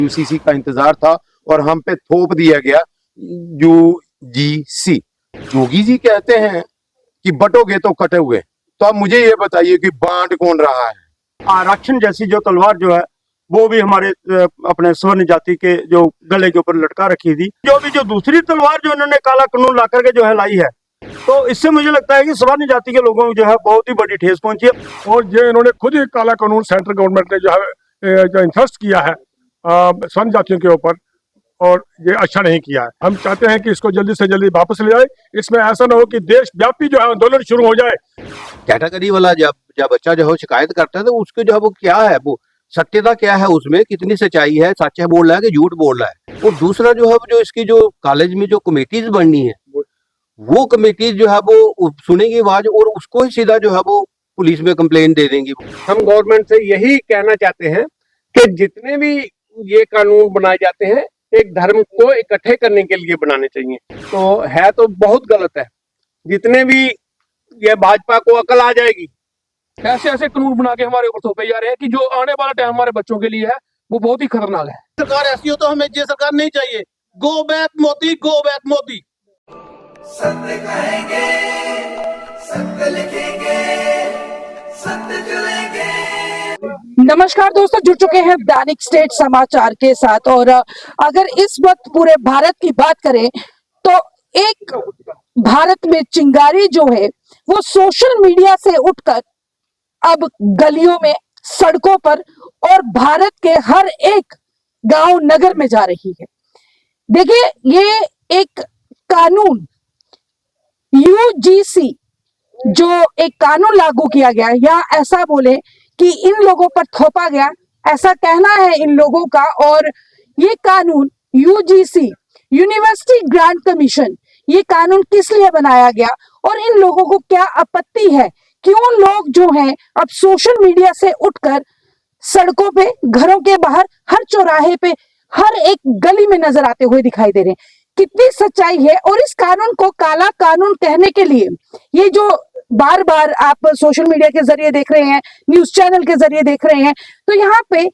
UCC का इंतजार था और हम पे थोप दिया गया यूजीसी। जोगी जी कहते हैं कि बटोगे तो कटे हुए, तो अब मुझे ये बताइए कि बांट कौन रहा है? आरक्षण जैसी जो तलवार जो है वो भी हमारे अपने स्वर्ण जाति के जो गले के ऊपर लटका रखी थी। जो दूसरी तलवार जो इन्होंने काला कानून ला करके जो है लाई है, तो इससे मुझे लगता है कि स्वर्ण जाति के लोगों को जो है बहुत ही बड़ी ठेस पहुंची है। और ये इन्होंने खुद ही काला कानून सेंट्रल गवर्नमेंट ने जो है जो इंथर्स्ट किया है स्वर्ण जातियों के ऊपर, और ये अच्छा नहीं किया है। हम चाहते हैं कि इसको जल्दी से जल्दी वापस ले जाए। इसमें ऐसा न हो कि देश व्यापी जो है आंदोलन शुरू हो जाए। कैटेगरी वाला जब बच्चा जो है शिकायत करता है तो उसके जो है वो क्या है, वो सत्यता क्या है, उसमें कितनी सच्चाई है, सच है बोल रहा है कि झूठ बोल रहा है। और दूसरा जो है जो इसकी जो कॉलेज में जो कमेटीज बननी है, वो कमेटीज जो है वो सुनेंगी आवाज और उसको ही सीधा जो है वो पुलिस में कंप्लेन दे देंगी। हम गवर्नमेंट से यही कहना चाहते हैं कि जितने भी ये कानून बनाए जाते हैं एक धर्म को इकट्ठे करने के लिए बनाने चाहिए, तो बहुत गलत है। जितने भी ये भाजपा को अकल आ जाएगी, ऐसे ऐसे कानून बना के हमारे ऊपर थोपे जा रहे हैं कि जो आने वाला टाइम हमारे बच्चों के लिए है वो बहुत ही खतरनाक है। सरकार ऐसी हो तो हमें ये सरकार नहीं चाहिए। Go back Modi, go back Modi. सत्य कहेंगे, सत्य लिखेंगे, सत्य चलेंगे। नमस्कार दोस्तों, जुड़ चुके हैं दैनिक स्टेट समाचार के साथ। और अगर इस वक्त पूरे भारत की बात करें तो एक भारत में चिंगारी जो है वो सोशल मीडिया से उठकर अब गलियों में, सड़कों पर और भारत के हर एक गांव नगर में जा रही है। देखिए, ये एक कानून यूजीसी जो एक कानून लागू किया गया, या ऐसा बोले कि इन लोगों पर थोपा गया, ऐसा कहना है इन लोगों का। और ये कानून यूजीसी, यूनिवर्सिटी ग्रांट कमीशन, ये कानून किस लिए बनाया गया और इन लोगों को क्या आपत्ति है? क्यों लोग जो हैं अब सोशल मीडिया से उठकर सड़कों पे, घरों के बाहर, हर चौराहे पे, हर एक गली में नजर आते हुए दिखाई दे रहे हैं? कितनी सच्चाई है? और इस कानून को काला कानून कहने के लिए ये जो बार बार आप सोशल मीडिया के जरिए देख रहे हैं, न्यूज चैनल के जरिए देख रहे हैं, तो यहाँ पे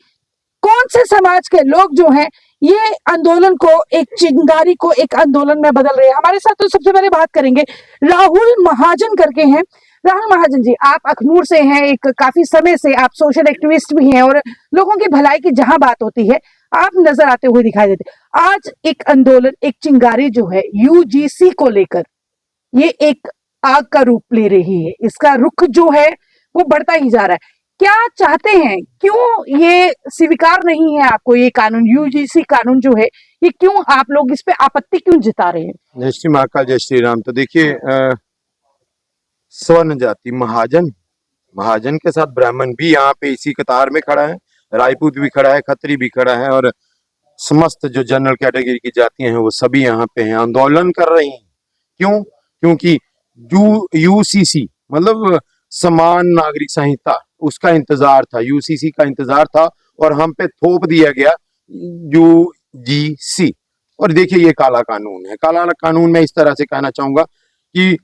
कौन से समाज के लोग जो हैं ये आंदोलन को, एक चिंगारी को एक आंदोलन में बदल रहे हैं? हमारे साथ तो सबसे पहले बात करेंगे, राहुल महाजन करके हैं। राहुल महाजन जी, आप अखनूर से हैं, एक काफी समय से आप सोशल एक्टिविस्ट भी हैं और लोगों की भलाई की जहां बात होती है आप नजर आते हुए दिखाई देते। आज एक आंदोलन, एक चिंगारी जो है यूजीसी को लेकर, ये एक आग का रूप ले रही है। इसका रुख जो है वो बढ़ता ही जा रहा है। क्या चाहते हैं? क्यों ये स्वीकार नहीं है आपको ये कानून, यूजीसी कानून जो है, ये क्यों आप लोग इस पे आपत्ति क्यों जता रहे हैं? जय श्री महाकाल, जय श्री राम। तो देखिए, स्वर्ण जाति महाजन के साथ ब्राह्मण भी यहाँ पे इसी कतार में खड़ा है, राजपूत भी खड़ा है, खत्री भी खड़ा है, और समस्त जो जनरल कैटेगरी की जातियां हैं वो सभी यहाँ पे हैं, आंदोलन कर रही हैं। क्यों? क्योंकि यूसीसी मतलब समान नागरिक संहिता, उसका इंतजार था, यूसीसी का इंतजार था और हम पे थोप दिया गया यूजीसी। और देखिए, ये काला कानून है। काला कानून में इस तरह से कहना चाहूंगा कि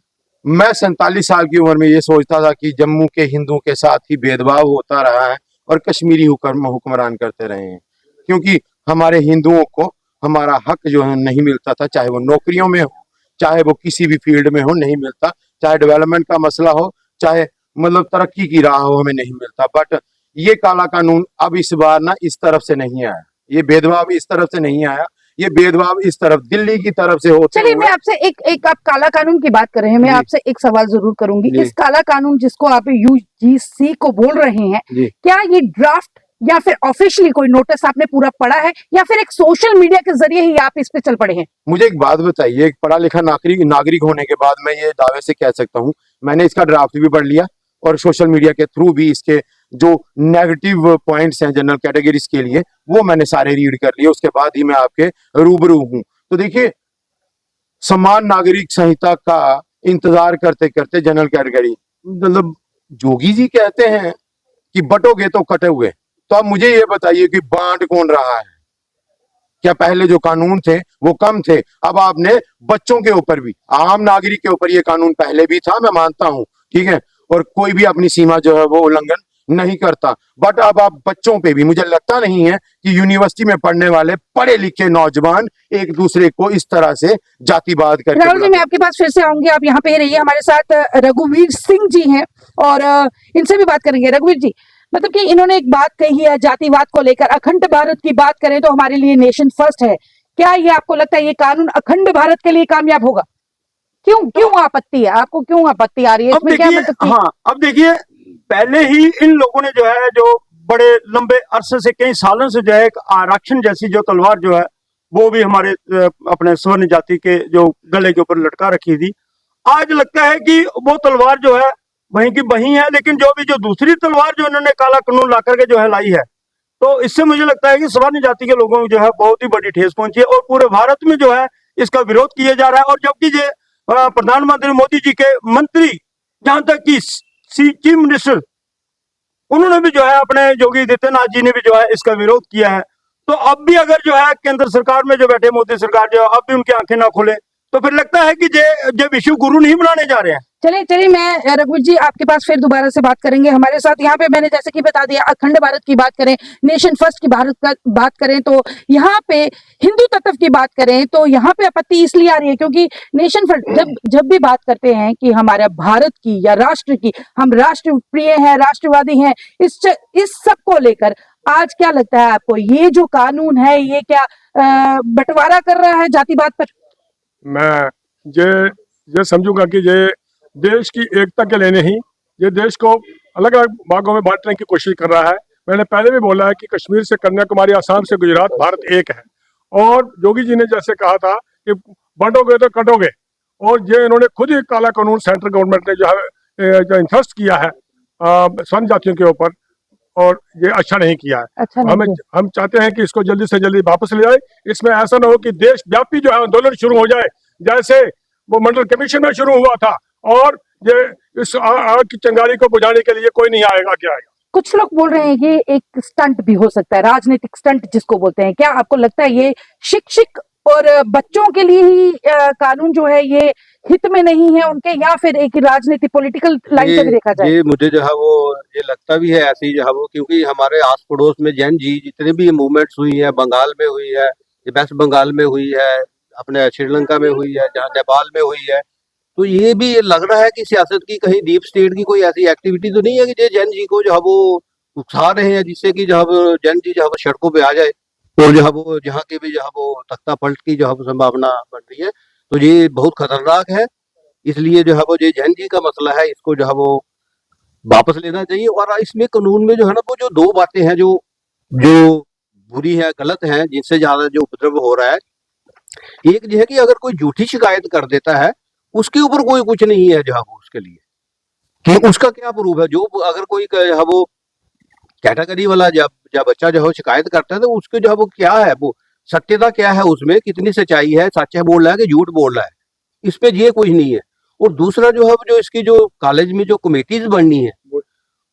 मैं 47 साल की उम्र में ये सोचता था कि जम्मू के हिंदुओं के साथ ही भेदभाव होता रहा है और कश्मीरी हुक्मरान करते रहे हैं, क्योंकि हमारे हिंदुओं को हमारा हक जो है नहीं मिलता था, चाहे वो नौकरियों में हो, चाहे वो किसी भी फील्ड में हो, नहीं मिलता, चाहे डेवलपमेंट का मसला हो, चाहे मतलब तरक्की की राह हो, हमें नहीं मिलता। बट ये काला कानून अब इस बार ना इस तरफ से नहीं आया, ये भेदभाव इस तरफ से नहीं आया, ये भेदभाव इस तरफ दिल्ली की तरफ से होते। चलिए, मैं आपसे एक आप काला कानून की बात कर रहे हैं, मैं आपसे एक सवाल जरूर करूंगी। इस काला कानून जिसको आप यूजीसी को बोल रहे हैं, क्या ये ड्राफ्ट या फिर ऑफिशियली कोई नोटिस आपने पूरा पढ़ा है, या फिर एक सोशल मीडिया के जरिए ही आप इस पे चल पड़े हैं? मुझे एक बात बताइए, एक पढ़ा लिखा नागरिक होने के बाद मैं ये दावे से कह सकता हूँ, मैंने इसका ड्राफ्ट भी पढ़ लिया और सोशल मीडिया के थ्रू भी इसके जो नेगेटिव पॉइंट्स हैं जनरल कैटेगरीज के लिए वो मैंने सारे रीड कर लिए, उसके बाद ही मैं आपके रूबरू हूं। तो देखिए, समान नागरिक संहिता का इंतजार करते करते जनरल कैटेगरी, मतलब जोगी जी कहते हैं कि बटोगे तो कटे हुए, तो अब मुझे ये बताइए कि बांट कौन रहा है? क्या पहले जो कानून थे वो कम थे? अब आपने बच्चों के ऊपर भी, आम नागरिक के ऊपर ये कानून पहले भी था, मैं मानता हूं, ठीक है, और कोई भी अपनी सीमा जो है वो उल्लंघन नहीं करता। बट अब आप बच्चों पे भी, मुझे लगता नहीं है कि यूनिवर्सिटी में पढ़ने वाले पढ़े लिखे नौजवान एक दूसरे को इस तरह से जातिवाद करके राहुल जी, मैं बुलाते आपके पास फिर से आऊंगी, आप यहाँ पे ही रहिए। हमारे साथ रघुवीर सिंह जी हैं और इनसे भी बात करेंगे। रघुवीर जी, मतलब कि इन्होंने एक बात कही है जातिवाद को लेकर, अखंड भारत की बात करें तो हमारे लिए नेशन फर्स्ट है। क्या ये आपको लगता है ये कानून अखंड भारत के लिए कामयाब होगा? क्यों आपत्ति है आपको, क्यों आपत्ति आ रही है अब इसमें? क्या देखिए, मतलब कि हाँ, अब देखिए, पहले ही इन लोगों ने जो है, जो बड़े लंबे अरसे से, कई सालों से जो है, एक आरक्षण जैसी जो तलवार जो है, वो भी हमारे अपने स्वर्ण जाति के जो गले के ऊपर लटका रखी थी। आज लगता है कि वो तलवार जो है वहीं की वहीं है, लेकिन जो दूसरी तलवार जो इन्होंने काला कानून ला करके जो है लाई है, तो इससे मुझे लगता है कि स्वर्ण जाति के लोगों को जो है बहुत ही बड़ी ठेस पहुंची है और पूरे भारत में जो है इसका विरोध किया जा रहा है। और जबकि ये प्रधानमंत्री मोदी जी के मंत्री, जहां तक कि चीफ मिनिस्टर, उन्होंने भी जो है, अपने योगी आदित्यनाथ जी ने भी जो है इसका विरोध किया है। तो अब भी अगर जो है केंद्र सरकार में जो बैठे मोदी सरकार जो है, अब भी उनकी आंखें ना खोले, तो फिर लगता है कि ये विश्व गुरु नहीं बनाने जा रहे हैं। चलिए मैं रघुवीर जी आपके पास फिर दोबारा से बात करेंगे। हमारे साथ यहाँ पे मैंने जैसे कि बता दिया, अखंड भारत की बात करें, नेशन फर्स्ट की भारत का बात करें, तो यहाँ पे हिंदू तत्व की बात करें तो यहाँ पे आपत्ति इसलिए आ रही है क्योंकि नेशन फर्स्ट जब भी बात करते हैं कि हमारे भारत की या राष्ट्र की, हम राष्ट्र प्रिय हैं, राष्ट्रवादी हैं, इस सब को लेकर आज क्या लगता है आपको, ये जो कानून है ये क्या बंटवारा कर रहा है जातिवाद पर? मैं ये समझूंगा कि ये देश की एकता के लिए नहीं, ये देश को अलग अलग भागों में बांटने की कोशिश कर रहा है। मैंने पहले भी बोला है कि कश्मीर से कन्याकुमारी, आसाम से गुजरात, भारत एक है। और योगी जी ने जैसे कहा था कि बांटोगे तो कटोगे, और ये इन्होंने खुद ही काला कानून सेंट्रल गवर्नमेंट ने जो है जो इंथस्ट किया है स्वर्ण जातियों के ऊपर, और ये अच्छा नहीं किया है। अच्छा नहीं हम चाहते हैं कि इसको जल्दी से जल्दी वापस ले जाए। इसमें ऐसा ना हो कि देश व्यापी जो है आंदोलन शुरू हो जाए, जैसे वो मंडल कमीशन में शुरू हुआ था, और ये इस आग की चिंगारी को बुझाने के लिए कोई नहीं आएगा। क्या आएगा? कुछ लोग बोल रहे हैं कि एक स्टंट भी हो सकता है, राजनीतिक स्टंट जिसको बोलते हैं। क्या आपको लगता है ये शिक्षक और बच्चों के लिए ही कानून जो है ये हित में नहीं है उनके, या फिर एक राजनीति पॉलिटिकल लाइन से भी देखा जाए? ये मुझे जो है वो ये लगता भी है ऐसे ही जो है वो, क्योंकि हमारे आस पड़ोस में जैन जी जितने भी मूवमेंट्स हुई है, बंगाल में हुई है, वेस्ट बंगाल में हुई है, अपने श्रीलंका में हुई है, जहाँ नेपाल में हुई है, तो ये भी लग रहा है कि सियासत की कहीं डीप स्टेट की कोई ऐसी एक्टिविटी तो नहीं है कि जैन जी को जो है वो उकसा रहे हैं, जिससे कि जो है वो जैन जी जो है वो सड़कों पे आ जाए और जो है वो जहाँ की भी जो है वो तख्ता पलट की जो है वो संभावना बन रही है। तो ये बहुत खतरनाक है। इसलिए जो है वो ये जैन जी का मसला है, इसको जो है वो वापस लेना चाहिए। और इसमें कानून में जो है ना वो जो दो बातें हैं जो बुरी है, गलत है, जिनसे ज्यादा जो उपद्रव हो रहा है, एक जो है कि अगर कोई झूठी शिकायत कर देता है उसके ऊपर कोई कुछ नहीं है जो है वो उसके लिए कि उसका क्या प्रूफ है। जो अगर कोई जो है वो कैटेगरी वाला जब बच्चा जो है शिकायत करता है तो उसके जो है वो क्या है, वो सत्यता क्या है, उसमें कितनी सच्चाई है, सच है बोल रहा है कि झूठ बोल रहा है, इसमें ये कुछ नहीं है। और दूसरा जो है जो इसकी जो कॉलेज में जो कमेटीज बननी है,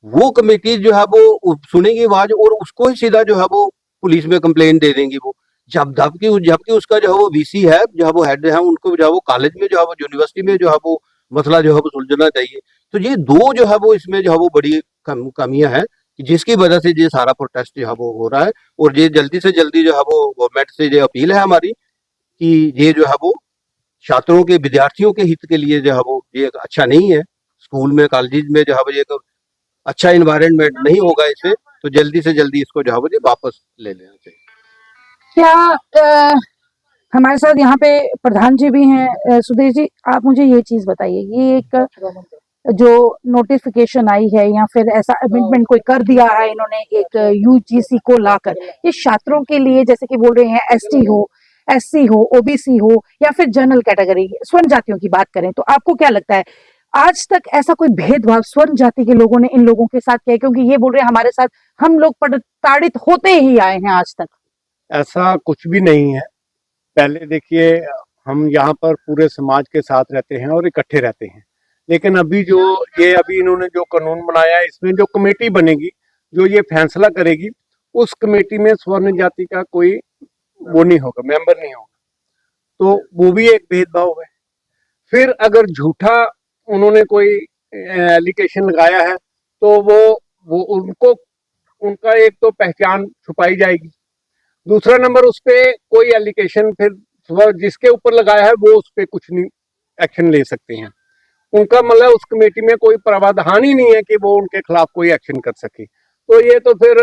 वो कमेटीज जो है वो सुनेंगी आवाज और उसको ही सीधा जो है वो पुलिस में कंप्लेन दे देंगी। वो जबकि उसका जो है वो वीसी है, जो है वो हेड है, उनको जो है वो कॉलेज में जो है वो यूनिवर्सिटी में जो है वो मसला जो है वो सुलझना चाहिए। तो ये दो जो है वो इसमें जो है वो बड़ी कमियां हैं, जिसकी वजह से ये सारा प्रोटेस्ट जो है वो हो रहा है। और ये जल्दी से जल्दी जो है वो गवर्नमेंट से ये अपील है हमारी कि ये जो है वो छात्रों के, विद्यार्थियों के हित के लिए जो है वो ये अच्छा नहीं है। स्कूल में, कॉलेज में जो है वो ये अच्छा इन्वायरमेंट नहीं होगा इससे, तो जल्दी से जल्दी इसको जो है वो वापस ले लेना चाहिए। क्या हमारे साथ यहाँ पे प्रधान जी भी हैं। सुधीर जी, आप मुझे ये चीज बताइए, ये एक जो नोटिफिकेशन आई है या फिर ऐसा अमेंडमेंट कोई कर दिया है इन्होंने एक यूजीसी को लाकर, ये छात्रों के लिए, जैसे कि बोल रहे हैं एसटी हो, एससी हो, ओबीसी हो या फिर जनरल कैटेगरी स्वर्ण जातियों की बात करें, तो आपको क्या लगता है आज तक ऐसा कोई भेदभाव स्वर्ण जाति के लोगों ने इन लोगों के साथ किया? क्योंकि ये बोल रहे हैं हमारे साथ हम लोग प्रताड़ित होते ही आए हैं आज तक। ऐसा कुछ भी नहीं है। पहले देखिए, हम यहाँ पर पूरे समाज के साथ रहते हैं और इकट्ठे रहते हैं, लेकिन अभी इन्होंने जो कानून बनाया है, इसमें जो कमेटी बनेगी जो ये फैसला करेगी, उस कमेटी में स्वर्ण जाति का कोई वो नहीं होगा, मेंबर नहीं होगा, तो वो भी एक भेदभाव है। फिर अगर झूठा उन्होंने कोई एलिगेशन लगाया है तो वो वो उनको उनका एक तो पहचान छुपाई जाएगी, दूसरा नंबर उस पे कोई एलिगेशन फिर जिसके ऊपर लगाया है वो उस पे कुछ नहीं एक्शन ले सकते हैं। उनका मतलब उस कमेटी में कोई प्रावधान ही नहीं है कि वो उनके खिलाफ कोई एक्शन कर सके। तो ये तो फिर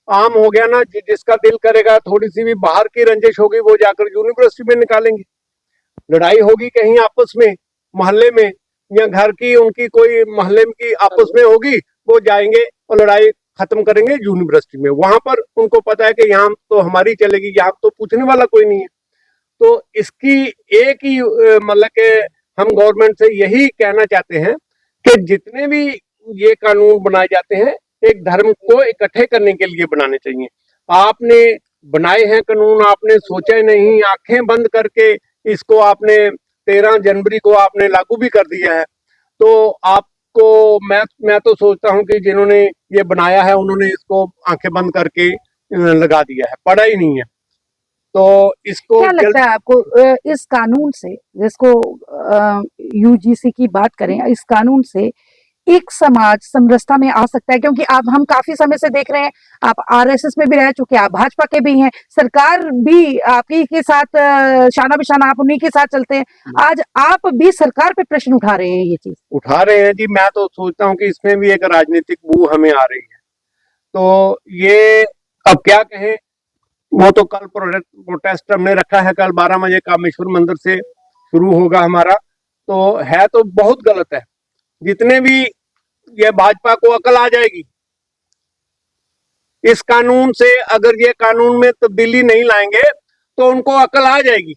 आम हो गया ना, जिसका दिल करेगा थोड़ी सी भी बाहर की रंजिश होगी वो जाकर यूनिवर्सिटी में निकालेंगे, लड़ाई होगी कहीं आपस में मोहल्ले में या घर की उनकी कोई मोहल्ले की आपस में होगी, वो जाएंगे और लड़ाई खत्म करेंगे यूनिवर्सिटी में। वहां पर उनको पता है कि यहाँ तो हमारी चलेगी, यहाँ तो पूछने वाला कोई नहीं है। तो इसकी एक ही मतलब कि हम गवर्नमेंट से यही कहना चाहते हैं कि जितने भी ये कानून बनाए जाते हैं एक धर्म को इकट्ठे करने के लिए बनाने चाहिए। आपने बनाए हैं कानून, आपने सोचा नहीं, आंखें बंद करके इसको आपने 13 जनवरी को आपने लागू भी कर दिया है। तो आपको मैं तो सोचता हूं कि जिन्होंने ये बनाया है उन्होंने इसको आंखें बंद करके लगा दिया है, पढ़ा ही नहीं है। तो इसको क्या लगता है आपको इस कानून से, जिसको यूजीसी की बात करें, इस कानून से एक समाज समरसता में आ सकता है? क्योंकि आप हम काफी समय से देख रहे हैं, आप आरएसएस में भी रह चुके हैं, आप भाजपा के भी हैं, सरकार भी आपकी के साथ शाना बिशाना आप उन्हीं के साथ चलते हैं। आज आप भी सरकार पे प्रश्न उठा रहे हैं, ये चीज उठा रहे हैं जी। मैं तो सोचता हूँ कि इसमें भी एक राजनीतिक बू हमें आ रही है। तो ये अब क्या कहें, वो तो कल प्रोटेस्ट हमने रखा है, कल 12 बजे कामेश्वर मंदिर से शुरू होगा हमारा। तो है तो बहुत गलत है। जितने भी ये भाजपा को अकल आ जाएगी इस कानून से, अगर ये कानून में तब्दीली नहीं लाएंगे तो उनको अकल आ जाएगी।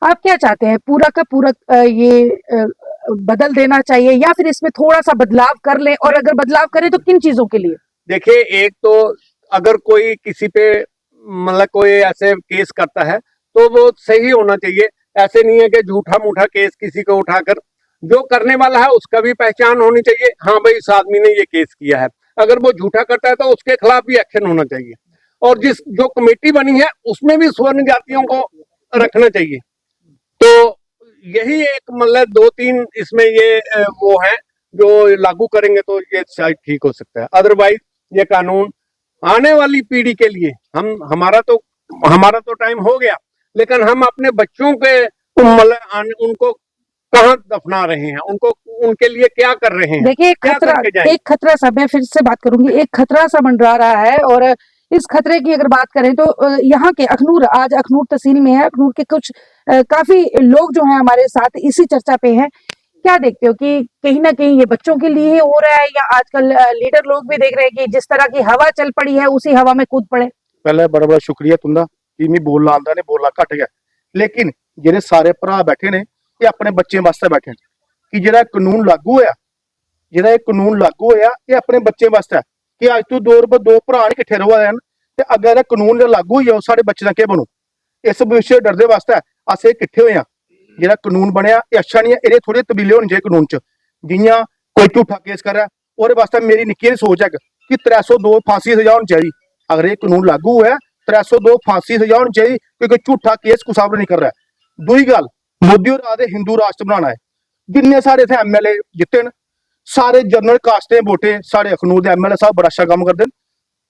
आप क्या चाहते हैं, पूरा का पूरा ये बदल देना चाहिए या फिर इसमें थोड़ा सा बदलाव कर ले? और अगर बदलाव करें तो किन चीजों के लिए? देखिए, एक तो अगर कोई किसी पे मतलब कोई ऐसे केस करता है तो वो सही होना चाहिए। ऐसे नहीं है कि झूठा मूठा केस किसी को उठाकर, जो करने वाला है उसका भी पहचान होनी चाहिए। हाँ भाई, इस आदमी ने ये केस किया है। अगर वो झूठा करता है तो उसके खिलाफ भी एक्शन होना चाहिए। और जो कमेटी बनी है उसमें भी स्वर्ण जातियों को रखना चाहिए। तो यही एक मतलब 2-3 इसमें ये वो है जो लागू करेंगे तो ये शायद ठीक हो सकता है। अदरवाइज ये कानून आने वाली पीढ़ी के लिए हमारा तो टाइम हो गया, लेकिन हम अपने बच्चों के मतलब उनको कहाँ दफना रहे हैं, उनको उनके लिए क्या कर रहे हैं? देखिए, एक खतरा सा, मैं फिर से बात करूंगी, एक खतरा सा मंडरा रहा है। और इस खतरे की अगर बात करें तो यहाँ के आज अखनूर तहसील में है, अखनूर के कुछ काफी लोग जो हैं हमारे साथ इसी चर्चा पे हैं। क्या देखते हो कि कहीं ना कहीं ये बच्चों के लिए हो रहा है, या आजकल लीडर लोग भी देख रहे हैं कि जिस तरह की हवा चल पड़ी है उसी हवा में कूद पड़े? पहले बड़ा बड़ा शुक्रिया तुंदा कि मैं बोलना आंदा ने, बोलना घट गया। लेकिन जेडे सारे भरा बैठे ने ये अपने बच्चे वास्ते बैठे कि जेड़ा कानून लागू होया, जेड़ा कानून लागू होया ये अपने बच्चे वास्ते है कि अज तो 2 भरा इकट्ठे रवा देन ते अगर कानून लागू होई जाओ साडे बच्चे दा क्या बनू। इस विषय डरदे वास्ते अस इकट्ठे होए हां। जेड़ा कानून बनया ये अच्छा नहीं है, इहदे थोड़ी तब्दीली होनी चाहिए कानून च। जियां कोई झूठा केस कर रहा है ओहदे वास्ते मेरी निक्की सोच है कि 302 फांसी सजा होनी चाहिए। अगर ये कानून लागू होया 302 फांसी सजा होनी चाहिए, क्योंकि झूठा केस कुछ नहीं कर रहा है। दूई गल, मोदी और आदे हिंदू राष्ट्र बनाना है। जिन्ने सारे इत्थे MLA जिते न सारे जनरल कास्ट दे वोटे, साढ़े अखनूर दे MLA साहब बड़ा अच्छा काम करदे न।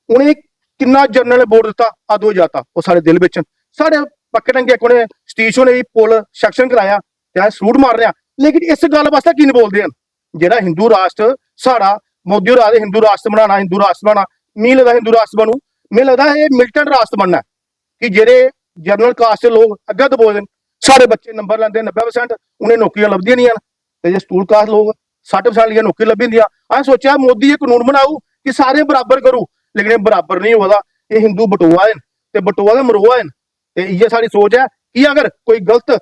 उन्हें किन्ना जनरल वोट दिता अद हो जाता वो सारे दिल विच। साढ़े पक्के टंगे उन्हें सतीश ने भी पुल सैक्शन कराया ते सलूट मार रहे हैं, लेकिन इस गल वास्ते की नहीं बोलते हैं? जेड़ा हिंदू राष्ट्र साड़ा मोदी और आदे हिंदू राष्ट्र बनाना, हिंदू राष्ट्र बनाना, मी लगता हिंदू राष्ट्र बनू, मैं लगता है मिलिटेंट राष्ट्र बनना है कि जेडे जनरल कास्ट के लोग अगे दबोचदे, सारे बच्चे नंबर लेंदे 90%, उन्हें नौकरियां लभदियां नहीं हैं। जे स्कूल कास्ट लोग 60% लिया नौकरी लभी दियां। असें सोचा मोदी ये कानून बनाऊ कि सारे बराबर करू, लेकिन ये बराबर नहीं होता। ये हिंदू बटोआ है ते बटोआ दे मरोआ है। ते इयै साडी सोच है कि अगर कोई गलत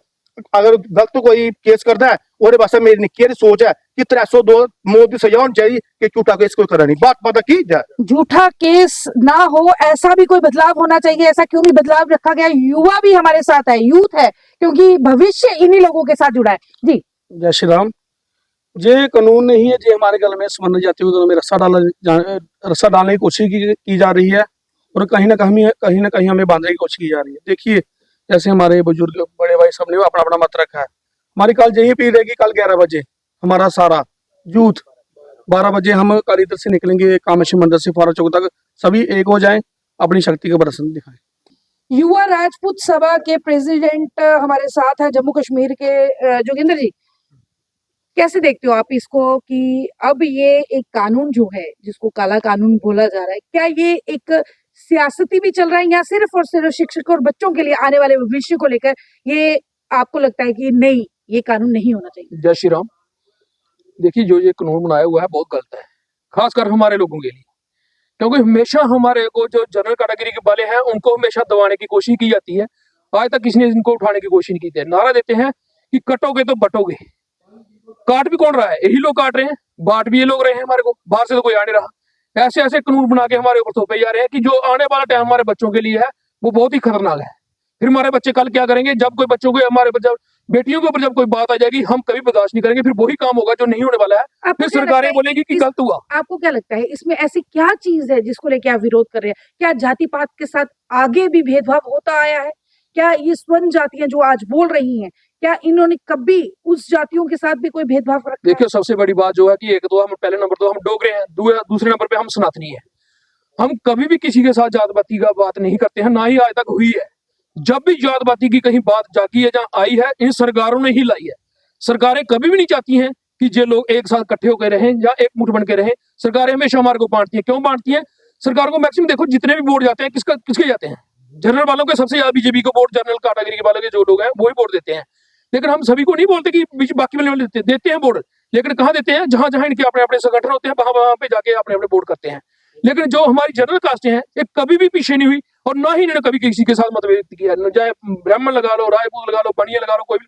कोई केस करता है ओहदे वास्ते मेरी निक्की हारी सोच है कि 302 मौत की सजा होनी चाहिए कि झूठा केस कोई करे नहीं। बात पता की जाए, झूठा केस ना हो, ऐसा भी कोई बदलाव होना चाहिए। ऐसा क्यों नहीं बदलाव रखा गया? युवा भी हमारे साथ है, यूथ है, क्योंकि भविष्य इन्हीं लोगों के साथ जुड़ा है। जी जय श्री राम। ये कानून नहीं है, जो हमारे गल में स्वर्ण जातियों में रस्सा डालने की कोशिश की जा रही है और कहीं ना कहीं हमें बांधने की कोशिश की जा रही है। देखिए, जैसे हमारे बुजुर्ग बड़े भाई सब ने अपना अपना मत रखा है। हमारी कल यही पीढ़ी रहेगी, कल 11 बजे हमारा सारा यूथ 12 बजे हम कालीदर से निकलेंगे, कामेश्वर मंदिर से फारा चौक तक सभी एक हो जाएं, अपनी शक्ति का प्रदर्शन दिखाएं। युवा राजपूत सभा के प्रेसिडेंट हमारे साथ है जम्मू कश्मीर के जोगिंदर जी, कैसे देखते हो आप इसको कि अब ये एक कानून जो है जिसको काला कानून बोला जा रहा है, क्या ये एक सियासती भी चल रहा है या सिर्फ और सिर्फ शिक्षक और बच्चों के लिए आने वाले भविष्य को लेकर ये आपको लगता है कि नहीं, ये कानून नहीं होना चाहिए? जय श्री राम। देखिए, जो ये कानून बनाया हुआ है बहुत गलत है, खासकर हमारे लोगों के लिए, क्योंकि हमेशा हमारे को जो जनरल कैटेगरी के वाले हैं उनको हमेशा दबाने की कोशिश की जाती है। आज तक किसी ने इनको उठाने की कोशिश नहीं की है। नारा देते हैं कि कटोगे तो बटोगे। काट भी कौन रहा है? यही लोग काट रहे हैं, बांट भी ये लोग रहे हैं हमारे को, बाहर से तो कोई आ नहीं रहा। ऐसे ऐसे कानून बना के हमारे ऊपर थोपे जा रहे हैं कि जो आने वाला टाइम हमारे बच्चों के लिए है वो बहुत ही खतरनाक है। फिर हमारे बच्चे कल क्या करेंगे? जब कोई बच्चों को, हमारे बेटियों के ऊपर जब कोई बात आ जाएगी, हम कभी बर्दाश्त नहीं करेंगे। फिर वही काम होगा जो नहीं होने वाला है। आपको फिर क्या लगता सरकारें है बोलेगी कि इस- गलत हुआ। आपको क्या लगता है इसमें ऐसी क्या चीज है जिसको लेके आप विरोध कर रहे हैं? क्या जाति पात के साथ आगे भी भेदभाव होता आया है? क्या ये स्वर्ण जातियां जो आज बोल रही हैं, क्या इन्होंने कभी उस जातियों के साथ भी कोई भेदभाव रखा है? देखिए, सबसे बड़ी बात जो है कि एक तो हम पहले नंबर तो हम डोगरे हैं, दूसरे नंबर पे हम सनातनी हैं। हम कभी भी किसी के साथ जात पाती का बात नहीं करते हैं, ना ही आज तक हुई है। जब भी जात पाती की कहीं बात जागी है, जहाँ आई है, इन सरकारों ने ही लाई है। सरकारें कभी भी नहीं चाहती हैं कि ये लोग एक साथ इकट्ठे होकर रहें या एक मुठ बन के रहें। सरकारें हमेशा हमारे को बांटती हैं। क्यों बांटती हैं? सरकार को मैक्सिमम देखो जितने भी वोट जाते हैं किसके जाते हैं? जनरल वालों के सबसे ज्यादा बीजेपी को वोट, जनरल कैटेगरी के वालों के जो लोग हैं वो ही वोट देते हैं। लेकिन हम सभी को नहीं बोलते कि बाकी वाले देते हैं वोट, लेकिन कहाँ देते हैं? जहां जहां इनके अपने अपने संगठन होते हैं वहां पे जाके अपने अपने वोट करते हैं। लेकिन जो हमारी जनरल कास्टें हैं ये कभी भी पीछे नहीं हुई और ना ही इन्होंने कभी किसी के साथ मतभेद किया। न चाहे ब्राह्मण लगा लो, राजपूत लगा लो, बनिया लगा लो, कोई भी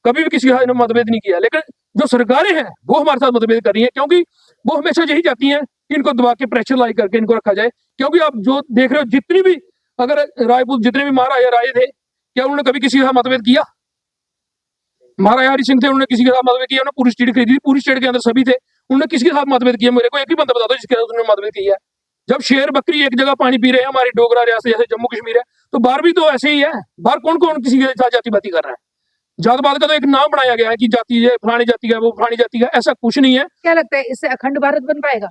कभी भी किसी के साथ इन्होंने मतभेद नहीं किया। लेकिन जो सरकारें हैं वो हमारे साथ मतभेद कर रही हैं, क्योंकि वो हमेशा यही चाहती हैं कि इनको दबा के प्रेशर लाई करके इनको रखा जाए। क्योंकि आप जो देख रहे हो, जितनी भी अगर राजपूत जितने भी महाराजा राजे थे, क्या उन्होंने कभी किसी के साथ मतभेद किया? महाराजा हरि सिंह थे, उन्होंने किसी के साथ मतभेद किया? उन्होंने पूरी स्टेट खरीदी थी, पूरी स्टेट के अंदर सभी थे, उन्होंने किसके साथ मतभेद किया? मेरे को एक ही बंदा बता दो जिसके साथ उन्होंने मतभेद किया है। जब शेर बकरी एक जगह पानी पी रहे हैं, हमारी डोगरा रियासत जैसे जम्मू कश्मीर है, तो बाहर भी तो ऐसे ही है। बाहर कौन कौन किसी के साथ जाति बाती कर रहा है? जातपात का तो एक नाम बनाया गया है कि जाति है, फलानी जाति का, वो फलानी जाति का, ऐसा कुछ नहीं है। क्या लगता है इससे अखंड भारत बन पाएगा?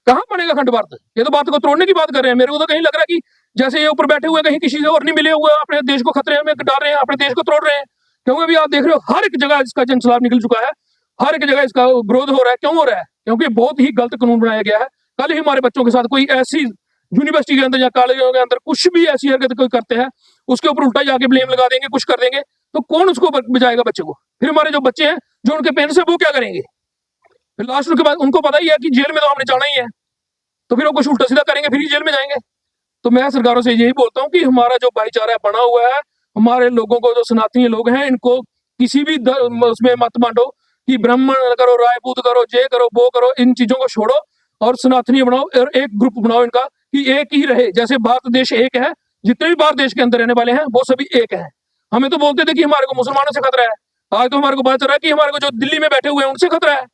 कहाँ बनेगा अखंड भारत? ये तो बात को तोड़ने की बात कर रहे हैं। मेरे को तो कहीं लग रहा है कि जैसे ये ऊपर बैठे हुए कहीं किसी से और नहीं मिले हुए, अपने देश को खतरे में डाल रहे हैं, अपने देश को तोड़ रहे हैं। क्योंकि अभी आप देख रहे हो हर एक जगह इसका जनसलाब निकल चुका है, हर एक जगह इसका विरोध हो रहा है। क्यों हो रहा है? क्योंकि बहुत ही गलत कानून बनाया गया है। कल ही हमारे बच्चों के साथ कोई ऐसी यूनिवर्सिटी के अंदर या कॉलेजों के अंदर कुछ भी ऐसी हरकत कोई करते हैं, उसके ऊपर उल्टा जाके ब्लेम लगा देंगे, कुछ कर देंगे, तो कौन उसको बचाएगा बच्चे को? फिर हमारे जो बच्चे हैं, जो उनके पेरेंट्स हैं, वो क्या करेंगे? फिर लास्ट उनके बाद उनको पता ही है कि जेल में तो हमने जाना ही है, तो फिर वो कुछ उल्टा सीधा करेंगे, फिर ही जेल में जाएंगे। तो मैं सरकारों से यही बोलता हूँ कि हमारा जो भाईचारा बना हुआ है, हमारे लोगों को, जो सनातनी लोग हैं, इनको किसी भी उसमें मत बांटो कि ब्राह्मण करो, राजपूत करो, जे करो, वो करो। इन चीजों को छोड़ो और सनातनी बनाओ और एक ग्रुप बनाओ इनका कि एक ही रहे। जैसे भारत देश एक है, जितने भी भारत देश के अंदर रहने वाले हैं वो सभी एक हैं। हमें तो बोलते थे कि हमारे को मुसलमानों से खतरा है, आज तो हमारे को पता चल रहा है कि हमारे को जो दिल्ली में बैठे हुए हैं उनसे खतरा है।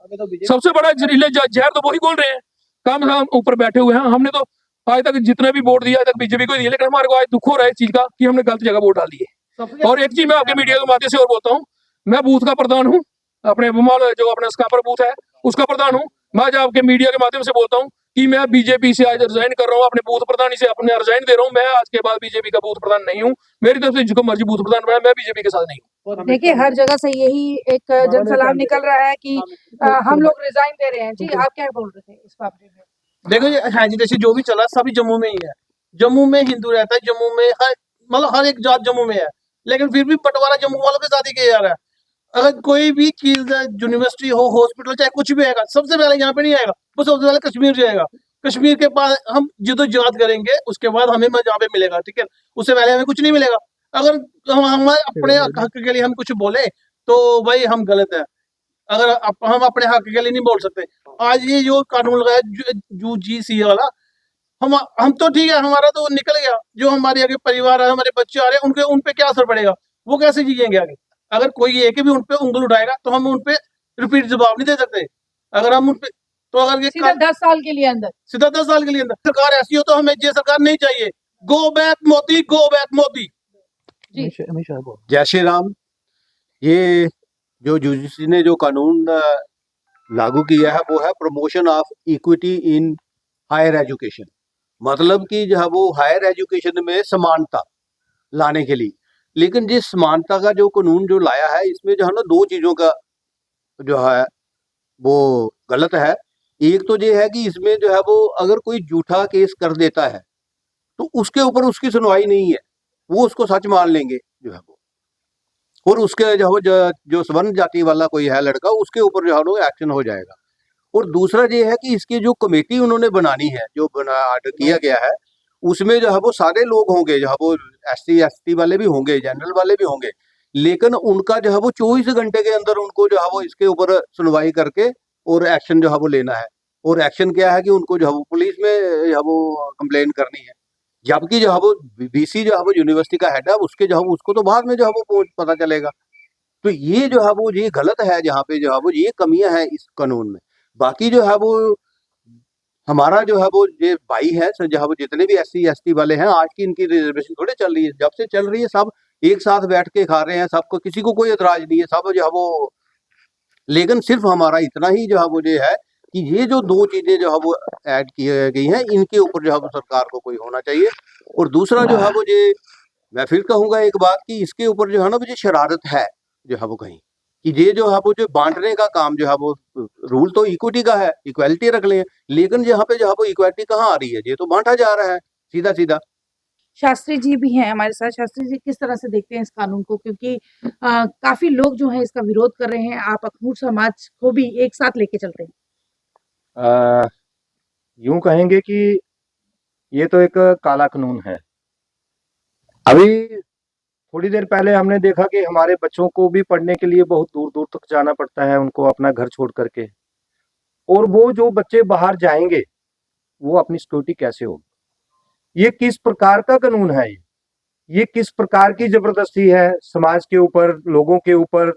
सबसे बड़ा जहर तो वही बोल रहे हैं, काम हम ऊपर बैठे हुए हैं। हमने तो आज तक जितने भी वोट दिया, आज तक बीजेपी को दिया, लेकिन हमारे को आज दुख हो रहा है इस चीज का कि हमने गलत जगह वोट डाल दिए। और एक चीज मैं आपके मीडिया के माध्यम से और बोलता हूँ, मैं बूथ का प्रधान हूँ, अपने जो अपना स्कापर बूथ है उसका प्रधान हूँ। मैं आज आपके मीडिया के माध्यम से बोलता हूँ कि मैं बीजेपी से आज रिजाइन कर रहा हूँ, अपने बूथ प्रधानी से अपने रिजाइन दे रहा हूँ। मैं आज के बाद बीजेपी का बूथ प्रधान नहीं हूँ। मेरी तरफ से जिसको मर्जी बूथ प्रधान बनाए, मैं बीजेपी के साथ नहीं हूँ। देखिए, हर जगह से यही एक जनसलाब निकल रहा है कि हम लोग रिजाइन दे रहे हैं। जी, आप क्या बोल रहे थे इस बारे में? देखो ये हाँ जी, जैसे जो भी चला सभी जम्मू में ही है। जम्मू में हिंदू रहता है, जम्मू में हर एक जात जम्मू में है, लेकिन फिर भी बंटवारा जम्मू वालों के साथ ही किया जा रहा है। अगर कोई भी चीज यूनिवर्सिटी हो, हॉस्पिटल, चाहे कुछ भी आएगा, सबसे पहले यहाँ पे नहीं आएगा, वो सबसे पहले कश्मीर जाएगा। कश्मीर के बाद हम जद्दोजहद करेंगे, उसके बाद हमें यहाँ पे मिलेगा, ठीक है। उससे पहले हमें कुछ नहीं मिलेगा। अगर हम हमारे अपने हक के लिए हम कुछ बोले तो भाई हम गलत है। अगर हम अपने हक के लिए नहीं बोल सकते। आज ये जो कानून लगाया यूजीसी वाला, हम तो ठीक है, हमारा तो निकल गया। जो हमारे आगे परिवार है, हमारे बच्चे आ रहे हैं, उन पे क्या असर पड़ेगा? वो कैसे जिएंगे आगे? अगर कोई एक भी उन पे उंगल उठाएगा तो हम उन पे रिपीट जवाब नहीं दे सकते। अगर हम उन पे तो अगर ये सीधा 10 साल के लिए अंदर, सीधा 10 साल के लिए अंदर सरकार ऐसी हो तो हमें ये सरकार नहीं चाहिए। Go back Modi, go back Modi. जय श्री राम। ये जो यूजीसी ने जो कानून लागू किया है वो है promotion of equity in higher education. मतलब कि जो है वो हायर एजुकेशन में समानता लाने के लिए। लेकिन जिस समानता का जो कानून जो लाया है इसमें जो है ना दो चीजों का जो है वो गलत है। एक तो ये है कि इसमें जो है वो अगर कोई झूठा केस कर देता है तो उसके ऊपर उसकी सुनवाई नहीं है, वो उसको सच मान लेंगे जो है वो, और उसके जो स्वर्ण जाति वाला कोई है लड़का उसके ऊपर जो है वो एक्शन हो जाएगा। और दूसरा ये है कि इसकी जो कमेटी उन्होंने बनानी है, जो आर्डर किया गया है, उसमें जो है वो सारे लोग होंगे, जो है वो SC ST वाले भी होंगे, जनरल वाले भी होंगे, लेकिन उनका जो है वो 24 घंटे के अंदर उनको जो है वो इसके ऊपर सुनवाई करके और एक्शन जो है वो लेना है। और एक्शन क्या है कि उनको जो है वो पुलिस में जो है वो कंप्लेन करनी है। जबकि जो है वो BC जो है वो यूनिवर्सिटी का हेड है, उसके जो है उसको तो बाद में जो है वो पता चलेगा। तो ये जो है वो ये गलत है, जहाँ पे जो है वो ये कमियां हैं इस कानून में। बाकी जो है वो हमारा जो है वो ये भाई है जो है वो जितने भी SC ST वाले हैं, आज की इनकी रिजर्वेशन थोड़े चल रही है, जब से चल रही है सब एक साथ बैठ के खा रहे हैं, सबको किसी को कोई एतराज नहीं है, सब जो है वो। लेकिन सिर्फ हमारा इतना ही जो है वो ये है कि ये जो दो चीजें जो है वो ऐड की गई हैं, इनके ऊपर जो है वो सरकार को कोई होना चाहिए। और दूसरा जो है वो ये मैं फिर कहूंगा एक बात कि इसके ऊपर जो है ना मुझे शरारत है जो है वो कहीं कि ये जो है वो जो बांटने का काम जो है वो, रूल तो इक्विटी का है, इक्वालिटी रख लें, लेकिन यहाँ पे जो है वो इक्वालिटी कहाँ आ रही है, ये तो बांटा जा रहा है सीधा सीधा। शास्त्री जी भी हैं हमारे साथ। शास्त्री जी, किस तरह से देखते हैं इस कानून को, क्योंकि काफी लोग जो है इसका विरोध कर रहे हैं, आप अखनूर समाज को भी एक साथ लेके चलते हैं। यूं कहेंगे कि ये तो एक काला कानून है। अभी थोड़ी देर पहले हमने देखा कि हमारे बच्चों को भी पढ़ने के लिए बहुत दूर दूर तक जाना पड़ता है, उनको अपना घर छोड़ करके, और वो जो बच्चे बाहर जाएंगे वो अपनी सिक्योरिटी कैसे होगी? ये किस प्रकार का कानून है? ये किस प्रकार की जबरदस्ती है समाज के ऊपर, लोगों के ऊपर?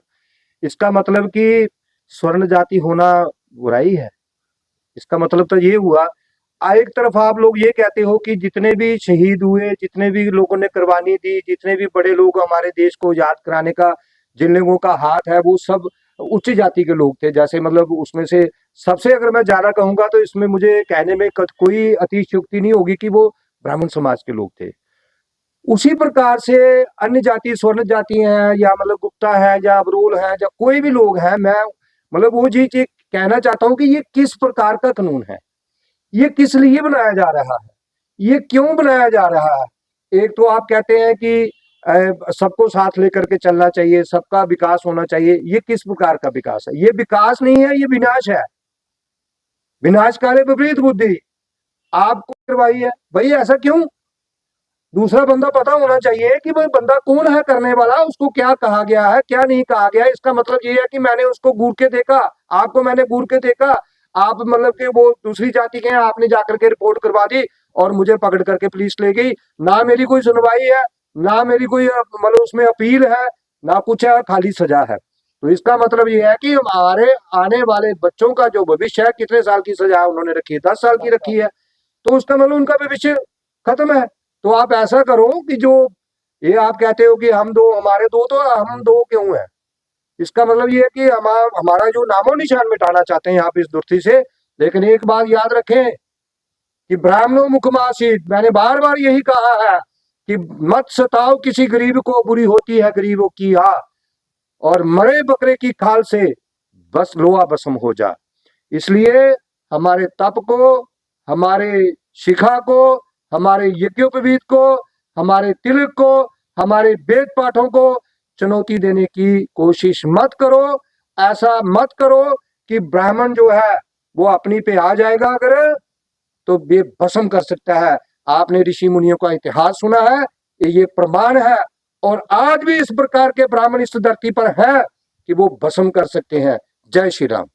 इसका मतलब कि स्वर्ण जाति होना बुराई है? इसका मतलब तो ये हुआ, एक तरफ आप लोग ये कहते हो कि जितने भी शहीद हुए, जितने भी लोगों ने कुर्बानी दी, जितने भी बड़े लोग हमारे देश को आजाद कराने का जिन लोगों का हाथ है, वो सब उच्च जाति के लोग थे। जैसे मतलब उसमें से सबसे अगर मैं ज्यादा कहूंगा तो इसमें मुझे कहने में कोई अतिशयोक्ति नहीं होगी कि वो ब्राह्मण समाज के लोग थे। उसी प्रकार से अन्य जाति, स्वर्ण जाति हैं, या मतलब गुप्ता है, या अबरोल है, या कोई भी लोग हैं, मैं मतलब वो चीज कहना चाहता हूँ कि ये किस प्रकार का कानून है, ये किस लिए बनाया जा रहा है, ये क्यों बनाया जा रहा है? एक तो आप कहते हैं कि सबको साथ लेकर के चलना चाहिए, सबका विकास होना चाहिए। ये किस प्रकार का विकास है? ये विकास नहीं है, ये विनाश है। विनाश काले विपरीत बुद्धि आपको करवाई है भाई। ऐसा क्यों? दूसरा बंदा पता होना चाहिए कि भाई बंदा कौन है करने वाला, उसको क्या कहा गया है, क्या नहीं कहा गया। इसका मतलब ये है कि मैंने उसको घूर के देखा, आपको मैंने घूर के देखा, आप मतलब कि वो दूसरी जाति के हैं, आपने जाकर के रिपोर्ट करवा दी और मुझे पकड़ करके पुलिस ले गई। ना मेरी कोई सुनवाई है, ना मेरी कोई मतलब उसमें अपील है, ना कुछ है, खाली सजा है। तो इसका मतलब ये है कि हमारे आने वाले बच्चों का जो भविष्य है, कितने साल की सजा उन्होंने रखी है? 10 साल की रखी है। तो उसका मतलब उनका भविष्य खत्म है। तो आप ऐसा करो कि जो ये आप कहते हो कि हम दो, हमारे दो, तो हम दो क्यों है? इसका मतलब ये है कि हमारा जो नामो निशान मिटाना चाहते हैं आप इस धरती से। लेकिन एक बात याद रखें कि ब्राह्मणों मुखमासीत, मैंने बार बार यही कहा है कि मत सताओ किसी गरीब को, बुरी होती है गरीबों की आह, और मरे बकरे की खाल से बस लोहा भस्म हो जा। इसलिए हमारे तप को, हमारे शिखा को, हमारे यज्ञोपवीत को, हमारे तिलक को, हमारे वेद पाठों को चुनौती देने की कोशिश मत करो। ऐसा मत करो कि ब्राह्मण जो है वो अपनी पे आ जाएगा अगर, तो बेभस्म कर सकता है। आपने ऋषि मुनियों का इतिहास सुना है, ये प्रमाण है। और आज भी इस प्रकार के ब्राह्मण इस धरती पर हैं कि वो भस्म कर सकते हैं। जय श्री राम।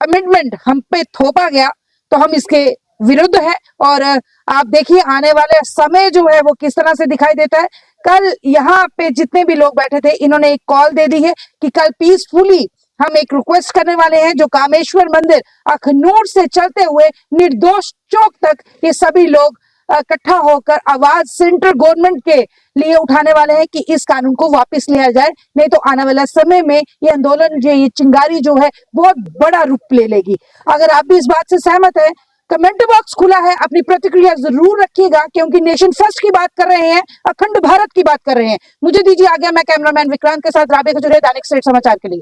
अमेंडमेंट हम पे थोपा गया तो हम इसके विरुद्ध है। और आप देखिए आने वाले समय जो है वो किस तरह से दिखाई देता है। कल यहाँ पे जितने भी लोग बैठे थे, इन्होंने एक कॉल दे दी है कि कल पीसफुली हम एक रिक्वेस्ट करने वाले हैं, जो कामेश्वर मंदिर अखनूर से चलते हुए निर्दोष चौक तक ये सभी लोग इकट्ठा होकर आवाज सेंट्रल गवर्नमेंट के लिए उठाने वाले हैं कि इस कानून को वापस लिया जाए, नहीं तो आने वाले समय में ये आंदोलन ये चिंगारी जो है बहुत बड़ा रूप ले लेगी। अगर आप भी इस बात से सहमत है, कमेंट बॉक्स खुला है, अपनी प्रतिक्रिया जरूर रखिएगा, क्योंकि नेशन फर्स्ट की बात कर रहे हैं, अखंड भारत की बात कर रहे हैं। मुझे दीजिए आज्ञा, मैं कैमरामैन विक्रांत के साथ राबे खजूरिया, दैनिक सवेरा समाचार के लिए।